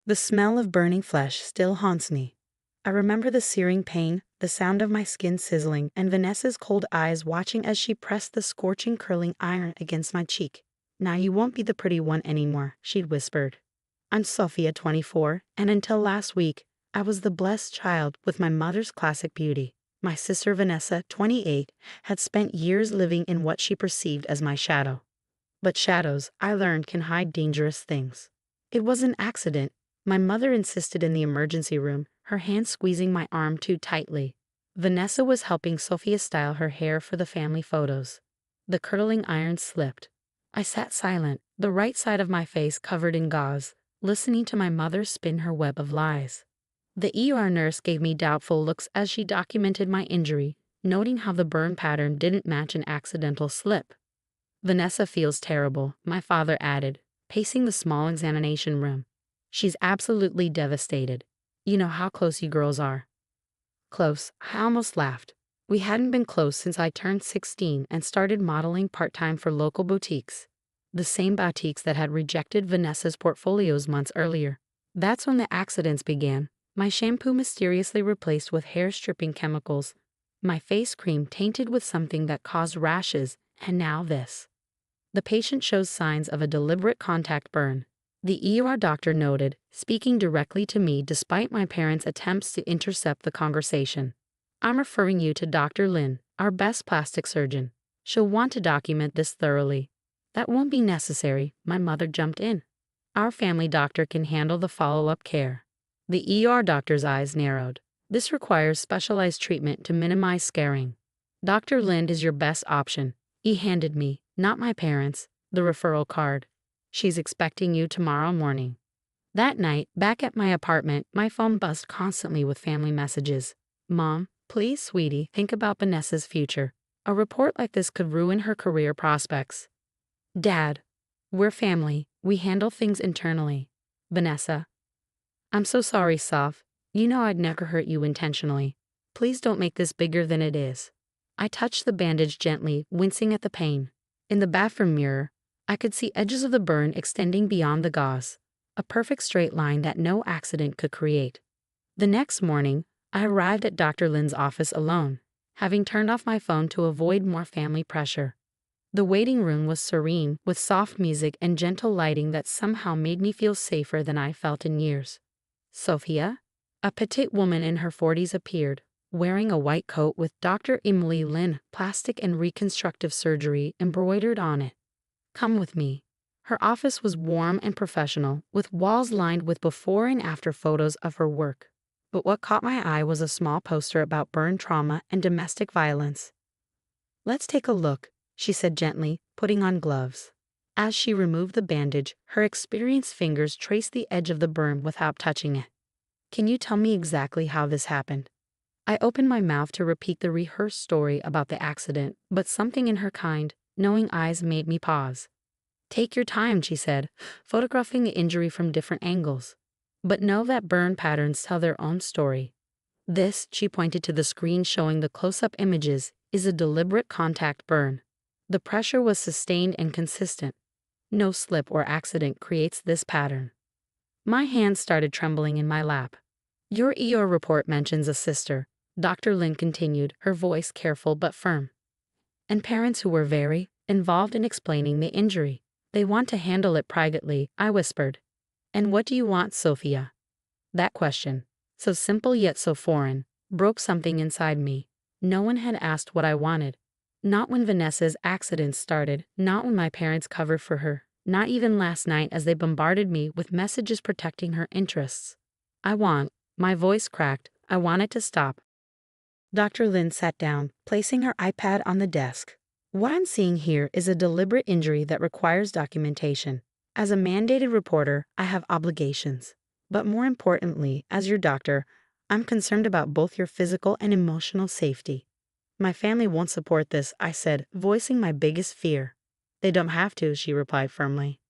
The smell of burning flesh still haunts me. I remember the searing pain, the sound of my skin sizzling, and Vanessa's cold eyes watching as she pressed the scorching curling iron against my cheek. "Now you won't be the pretty one anymore," she'd whispered. "I'm Sophia, 24, and until last week, I was the blessed child with my mother's classic beauty. My sister Vanessa, 28, had spent years living in what she perceived as my shadow. But shadows, I learned, can hide dangerous things. It was an accident. My mother insisted in the emergency room, her hand squeezing my arm too tightly. Vanessa was helping Sophia style her hair for the family photos. The curling iron slipped. I sat silent, the right side of my face covered in gauze, listening to my mother spin her web of lies. The ER nurse gave me doubtful looks as she documented my injury, noting how the burn pattern didn't match an accidental slip. "Vanessa feels terrible," my father added, pacing the small examination room. "She's absolutely devastated. You know how close you girls are." Close, I almost laughed. We hadn't been close since I turned 16 and started modeling part-time for local boutiques. The same boutiques that had rejected Vanessa's portfolios months earlier. That's when the accidents began. My shampoo mysteriously replaced with hair-stripping chemicals. My face cream tainted with something that caused rashes, and now this. The patient shows signs of a deliberate contact burn. The ER doctor noted, speaking directly to me despite my parents' attempts to intercept the conversation. "I'm referring you to Dr. Lin, our best plastic surgeon. She'll want to document this thoroughly." "That won't be necessary," my mother jumped in. "Our family doctor can handle the follow-up care." The ER doctor's eyes narrowed. "This requires specialized treatment to minimize scarring. Dr. Lind is your best option." He handed me, not my parents, the referral card. "She's expecting you tomorrow morning." That night, back at my apartment, my phone buzzed constantly with family messages. "Mom, please, sweetie, think about Vanessa's future. A report like this could ruin her career prospects." "Dad, we're family. We handle things internally." "Vanessa, I'm so sorry, Soph. You know I'd never hurt you intentionally. Please don't make this bigger than it is." I touched the bandage gently, wincing at the pain. In the bathroom mirror, I could see edges of the burn extending beyond the gauze, a perfect straight line that no accident could create. The next morning, I arrived at Dr. Lin's office alone, having turned off my phone to avoid more family pressure. The waiting room was serene, with soft music and gentle lighting that somehow made me feel safer than I felt in years. Sophia, a petite woman in her 40s, appeared, wearing a white coat with Dr. Emily Lin Plastic and Reconstructive Surgery embroidered on it. "Come with me." Her office was warm and professional, with walls lined with before and after photos of her work. But what caught my eye was a small poster about burn trauma and domestic violence. "Let's take a look," she said gently, putting on gloves. As she removed the bandage, her experienced fingers traced the edge of the burn without touching it. "Can you tell me exactly how this happened?" I opened my mouth to repeat the rehearsed story about the accident, but something in her kind, knowing eyes made me pause. "Take your time," she said, photographing the injury from different angles. "But know that burn patterns tell their own story. This," she pointed to the screen showing the close-up images, "is a deliberate contact burn. The pressure was sustained and consistent. No slip or accident creates this pattern." My hands started trembling in my lap. "Your ER report mentions a sister," Dr. Lin continued, her voice careful but firm. "And parents who were very involved in explaining the injury. They want to handle it privately," I whispered. "And what do you want, Sophia?" That question, so simple yet so foreign, broke something inside me. No one had asked what I wanted. Not when Vanessa's accident started, not when my parents covered for her, not even last night as they bombarded me with messages protecting her interests. My voice cracked, I want it to stop. Dr. Lin sat down, placing her iPad on the desk. "What I'm seeing here is a deliberate injury that requires documentation. As a mandated reporter, I have obligations. But more importantly, as your doctor, I'm concerned about both your physical and emotional safety." "My family won't support this," I said, voicing my biggest fear. "They don't have to," she replied firmly.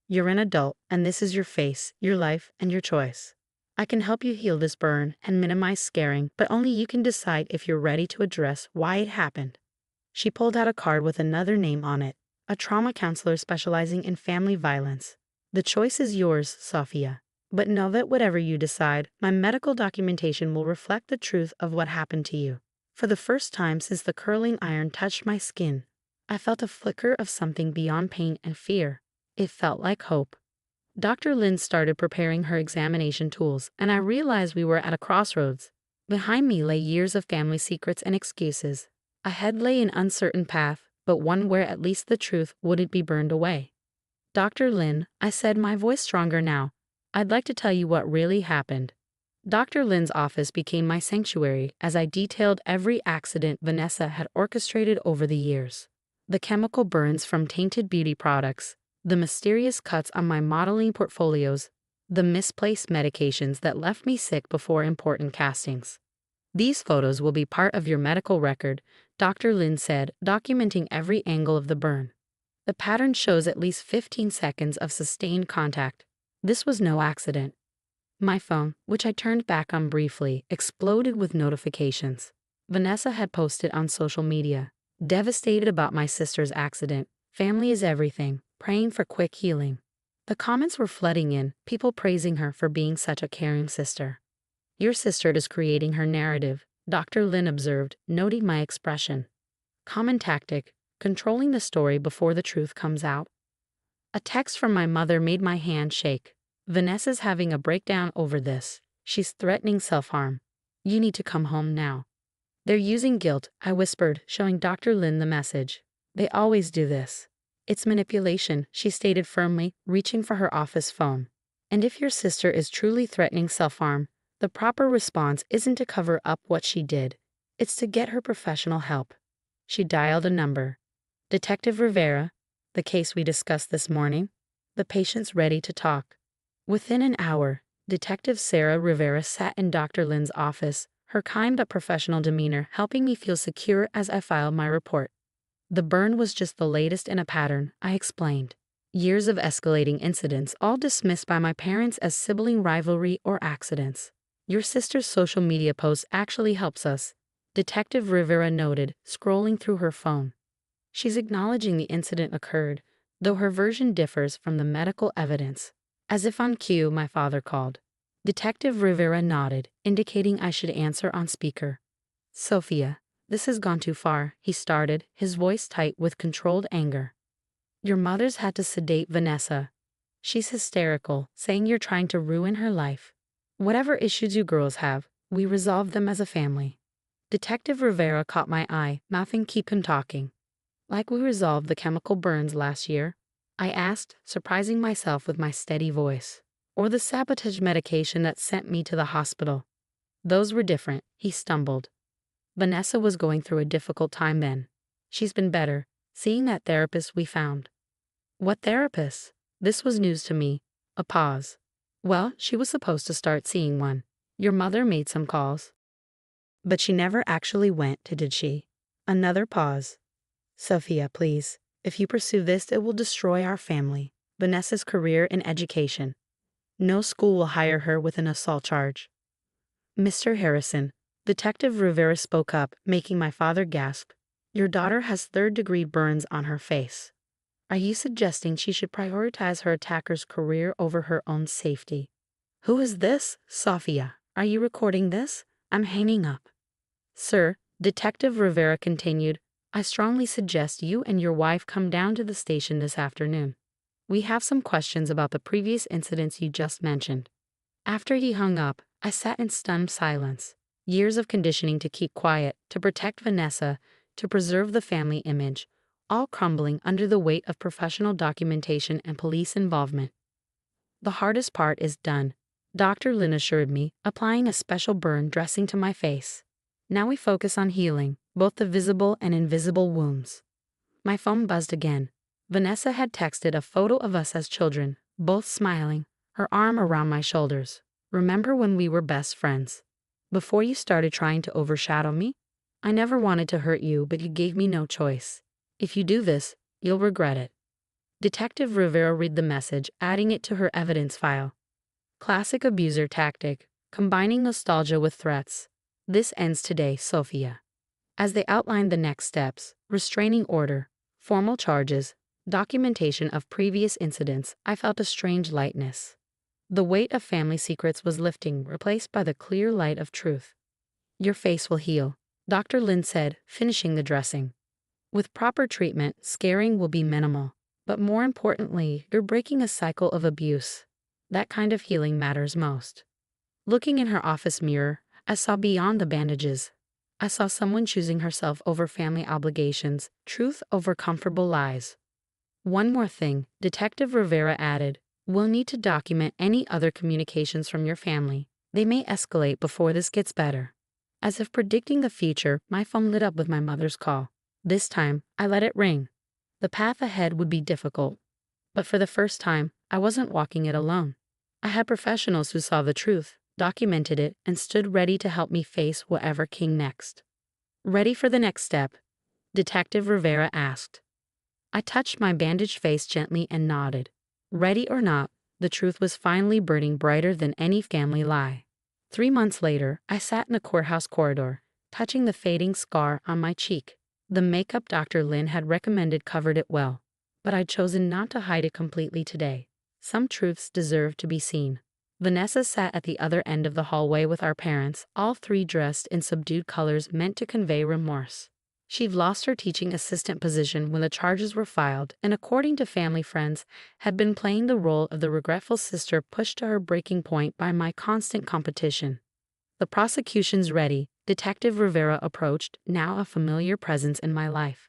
"You're an adult, and this is your face, your life, and your choice. I can help you heal this burn and minimize scarring, but only you can decide if you're ready to address why it happened." She pulled out a card with another name on it, a trauma counselor specializing in family violence. "The choice is yours, Sophia. But know that whatever you decide, my medical documentation will reflect the truth of what happened to you. For the first time since the curling iron touched my skin, I felt a flicker of something beyond pain and fear. It felt like hope. Dr. Lynn started preparing her examination tools, and I realized we were at a crossroads. Behind me lay years of family secrets and excuses. Ahead lay an uncertain path, but one where at least the truth wouldn't be burned away. Dr. Lynn, I said, my voice stronger now, I'd like to tell you what really happened. Dr. Lynn's office became my sanctuary as I detailed every accident Vanessa had orchestrated over the years. The chemical burns from tainted beauty products, the mysterious cuts on my modeling portfolios, the misplaced medications that left me sick before important castings. These photos will be part of your medical record, Dr. Lynn said, documenting every angle of the burn. The pattern shows at least 15 seconds of sustained contact. This was no accident. My phone, which I turned back on briefly, exploded with notifications. Vanessa had posted on social media, devastated about my sister's accident. Family is everything, praying for quick healing. The comments were flooding in, people praising her for being such a caring sister. Your sister is creating her narrative, Dr. Lynn observed, noting my expression. Common tactic, controlling the story before the truth comes out. A text from my mother made my hand shake. Vanessa's having a breakdown over this. She's threatening self-harm. You need to come home now. They're using guilt, I whispered, showing Dr. Lynn the message. They always do this. It's manipulation, she stated firmly, reaching for her office phone. And if your sister is truly threatening self-harm, the proper response isn't to cover up what she did. It's to get her professional help. She dialed a number. Detective Rivera, the case we discussed this morning. The patient's ready to talk. Within an hour, Detective Sarah Rivera sat in Dr. Lynn's office, her kind but professional demeanor helping me feel secure as I filed my report. The burn was just the latest in a pattern, I explained. Years of escalating incidents, all dismissed by my parents as sibling rivalry or accidents. Your sister's social media post actually helps us, Detective Rivera noted, scrolling through her phone. She's acknowledging the incident occurred, though her version differs from the medical evidence. As if on cue, my father called. Detective Rivera nodded, indicating I should answer on speaker. Sophia, this has gone too far, he started, his voice tight with controlled anger. Your mother's had to sedate Vanessa. She's hysterical, saying you're trying to ruin her life. Whatever issues you girls have, we resolve them as a family. Detective Rivera caught my eye, mouthing keep him talking. Like we resolved the chemical burns last year? I asked, surprising myself with my steady voice. Or the sabotage medication that sent me to the hospital. Those were different, he stumbled. Vanessa was going through a difficult time then. She's been better, seeing that therapist we found. What therapist? This was news to me. A pause. Well, she was supposed to start seeing one. Your mother made some calls. But she never actually went, did she? Another pause. Sophia, please. If you pursue this, it will destroy our family, Vanessa's career in education. No school will hire her with an assault charge. Mr. Harrison, Detective Rivera spoke up, making my father gasp. Your daughter has third-degree burns on her face. Are you suggesting she should prioritize her attacker's career over her own safety? Who is this? Sophia, are you recording this? I'm hanging up. Sir, Detective Rivera continued, I strongly suggest you and your wife come down to the station this afternoon. We have some questions about the previous incidents you just mentioned. After he hung up, I sat in stunned silence. Years of conditioning to keep quiet, to protect Vanessa, to preserve the family image, all crumbling under the weight of professional documentation and police involvement. The hardest part is done, Dr. Lynn assured me, applying a special burn dressing to my face. Now we focus on healing, both the visible and invisible wounds. My phone buzzed again. Vanessa had texted a photo of us as children, both smiling, her arm around my shoulders. Remember when we were best friends? Before you started trying to overshadow me? I never wanted to hurt you, but you gave me no choice. If you do this, you'll regret it. Detective Rivera read the message, adding it to her evidence file. Classic abuser tactic, combining nostalgia with threats. This ends today, Sophia. As they outlined the next steps, restraining order, formal charges, documentation of previous incidents, I felt a strange lightness. The weight of family secrets was lifting, replaced by the clear light of truth. Your face will heal, Dr. Lin said, finishing the dressing. With proper treatment, scarring will be minimal. But more importantly, you're breaking a cycle of abuse. That kind of healing matters most. Looking in her office mirror, I saw beyond the bandages. I saw someone choosing herself over family obligations, truth over comfortable lies. One more thing, Detective Rivera added. We'll need to document any other communications from your family. They may escalate before this gets better. As if predicting the future, my phone lit up with my mother's call. This time, I let it ring. The path ahead would be difficult. But for the first time, I wasn't walking it alone. I had professionals who saw the truth, documented it, and stood ready to help me face whatever came next. Ready for the next step? Detective Rivera asked. I touched my bandaged face gently and nodded. Ready or not, the truth was finally burning brighter than any family lie. 3 months later, I sat in a courthouse corridor, touching the fading scar on my cheek. The makeup Dr. Lin had recommended covered it well, but I'd chosen not to hide it completely today. Some truths deserve to be seen. Vanessa sat at the other end of the hallway with our parents, all three dressed in subdued colors meant to convey remorse. She'd lost her teaching assistant position when the charges were filed, and according to family friends, had been playing the role of the regretful sister pushed to her breaking point by my constant competition. The prosecution's ready, Detective Rivera approached, now a familiar presence in my life.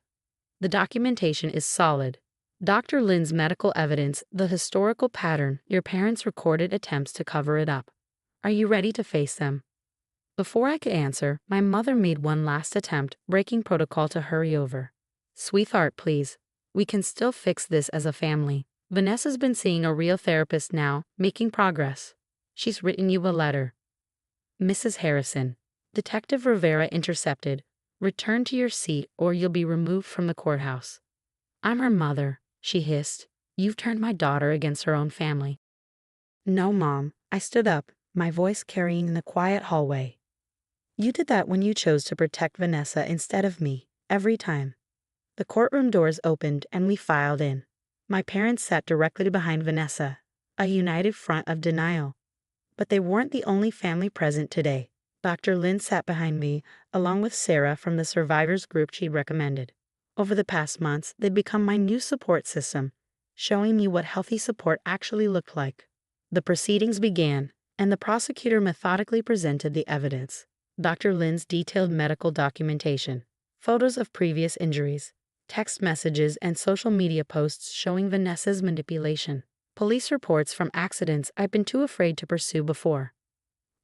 The documentation is solid. Dr. Lin's medical evidence, the historical pattern, your parents' recorded attempts to cover it up. Are you ready to face them? Before I could answer, my mother made one last attempt, breaking protocol to hurry over. Sweetheart, please. We can still fix this as a family. Vanessa's been seeing a real therapist now, making progress. She's written you a letter. Mrs. Harrison. Detective Rivera intercepted. Return to your seat or you'll be removed from the courthouse. I'm her mother, she hissed. You've turned my daughter against her own family. No, Mom. I stood up, my voice carrying in the quiet hallway. You did that when you chose to protect Vanessa instead of me, every time. The courtroom doors opened and we filed in. My parents sat directly behind Vanessa, a united front of denial. But they weren't the only family present today. Dr. Lin sat behind me, along with Sarah from the survivors group she'd recommended. Over the past months, they'd become my new support system, showing me what healthy support actually looked like. The proceedings began, and the prosecutor methodically presented the evidence. Dr. Lin's detailed medical documentation, photos of previous injuries, text messages, and social media posts showing Vanessa's manipulation. Police reports from accidents I'd been too afraid to pursue before.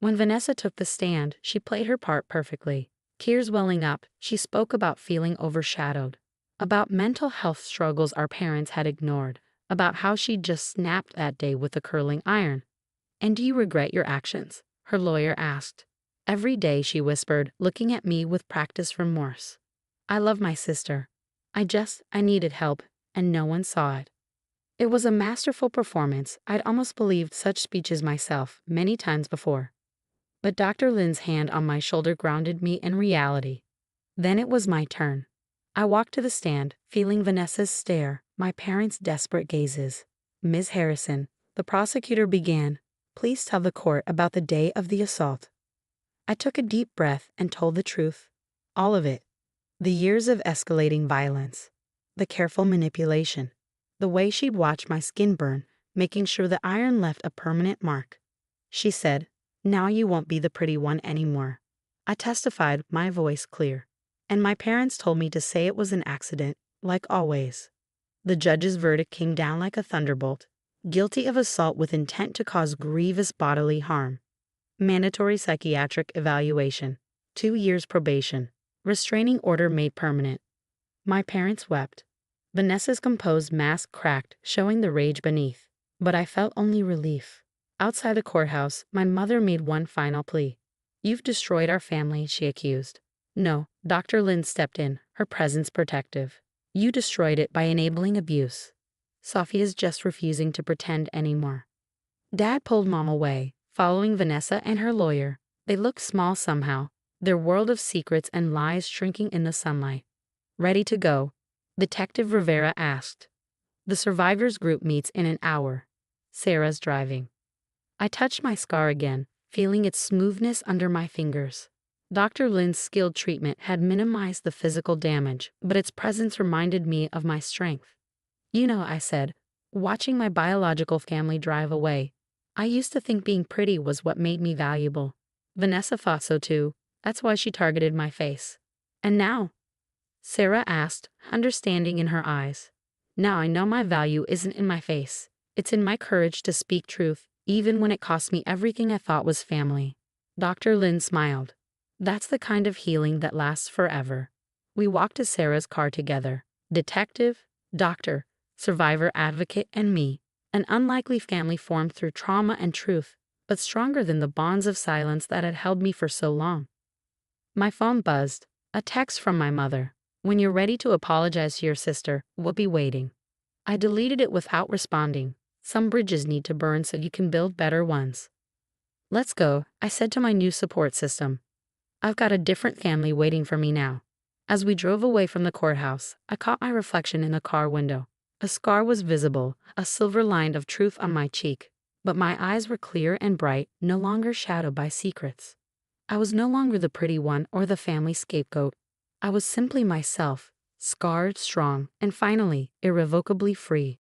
When Vanessa took the stand, she played her part perfectly. Tears welling up, she spoke about feeling overshadowed, about mental health struggles our parents had ignored, about how she'd just snapped that day with a curling iron. And do you regret your actions? Her lawyer asked. Every day, she whispered, looking at me with practiced remorse. I love my sister. I needed help, and no one saw it. It was a masterful performance. I'd almost believed such speeches myself many times before. But Dr. Lin's hand on my shoulder grounded me in reality. Then it was my turn. I walked to the stand, feeling Vanessa's stare, my parents' desperate gazes. Ms. Harrison, the prosecutor began, please tell the court about the day of the assault. I took a deep breath and told the truth. All of it. The years of escalating violence. The careful manipulation. The way she'd watched my skin burn, making sure the iron left a permanent mark. She said, now you won't be the pretty one anymore. I testified, my voice clear. And my parents told me to say it was an accident, like always. The judge's verdict came down like a thunderbolt. Guilty of assault with intent to cause grievous bodily harm. Mandatory psychiatric evaluation. 2 years probation. Restraining order made permanent. My parents wept. Vanessa's composed mask cracked, showing the rage beneath. But I felt only relief. Outside the courthouse, my mother made one final plea. You've destroyed our family, she accused. No, Dr. Lin stepped in, her presence protective. You destroyed it by enabling abuse. Sophia's just refusing to pretend anymore. Dad pulled Mom away, following Vanessa and her lawyer. They looked small somehow, their world of secrets and lies shrinking in the sunlight. Ready to go? Detective Rivera asked. The survivors group meets in an hour. Sarah's driving. I touched my scar again, feeling its smoothness under my fingers. Dr. Lin's skilled treatment had minimized the physical damage, but its presence reminded me of my strength. You know, I said, watching my biological family drive away. I used to think being pretty was what made me valuable. Vanessa thought so too. That's why she targeted my face. And now? Sarah asked, understanding in her eyes. Now I know my value isn't in my face. It's in my courage to speak truth, even when it cost me everything I thought was family. Dr. Lin smiled. That's the kind of healing that lasts forever. We walked to Sarah's car together. Detective, doctor, survivor advocate, and me. An unlikely family formed through trauma and truth, but stronger than the bonds of silence that had held me for so long. My phone buzzed. A text from my mother. When you're ready to apologize to your sister, we'll be waiting. I deleted it without responding. Some bridges need to burn so you can build better ones. Let's go, I said to my new support system. I've got a different family waiting for me now. As we drove away from the courthouse, I caught my reflection in the car window. A scar was visible, a silver line of truth on my cheek, but my eyes were clear and bright, no longer shadowed by secrets. I was no longer the pretty one or the family scapegoat. I was simply myself, scarred, strong, and finally, irrevocably free.